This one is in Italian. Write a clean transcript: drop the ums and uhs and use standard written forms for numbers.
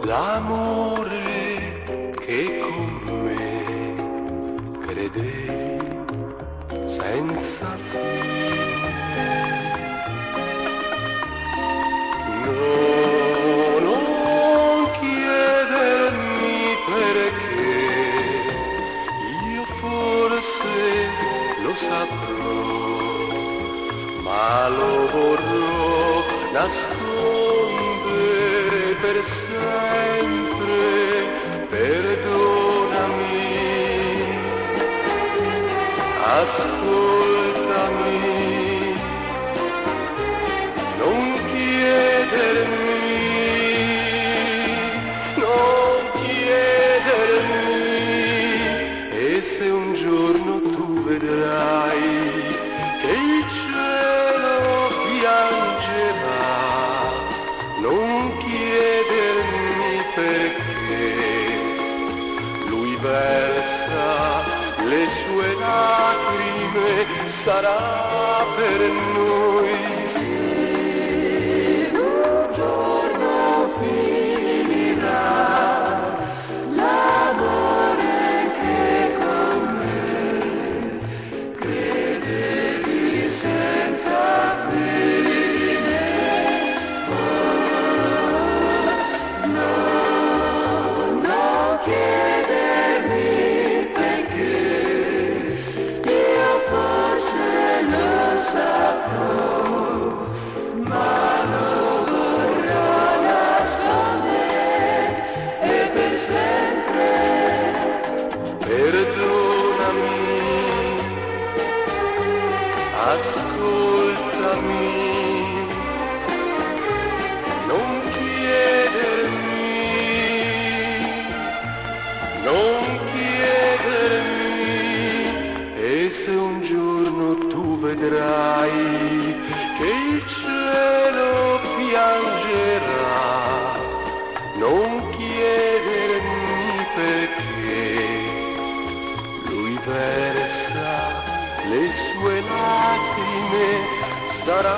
L'amore che con me credevi senza fine. No, non chiedermi perché, io forse lo saprò, ma lo vorrò nascondere per sempre. Perdonami, ascoltami, non chiedermi, non chiedermi. E se un giorno tu vedrai che il cielo piangerà, non chiedermi perché, lui versa le sue lacrime, sarà per noi. Se un giorno finirà l'amore che con me credevi senza fine, non chiedermi perché, io forse lo saprò, ma lo vorrò nascondere e per sempre. Perdonami, ascoltami, non chiedermi, non chiedermi. E se un giorno tu vedrai che il cielo piangerà, non chiedermi perché, lui versa le sue lacrime, sarà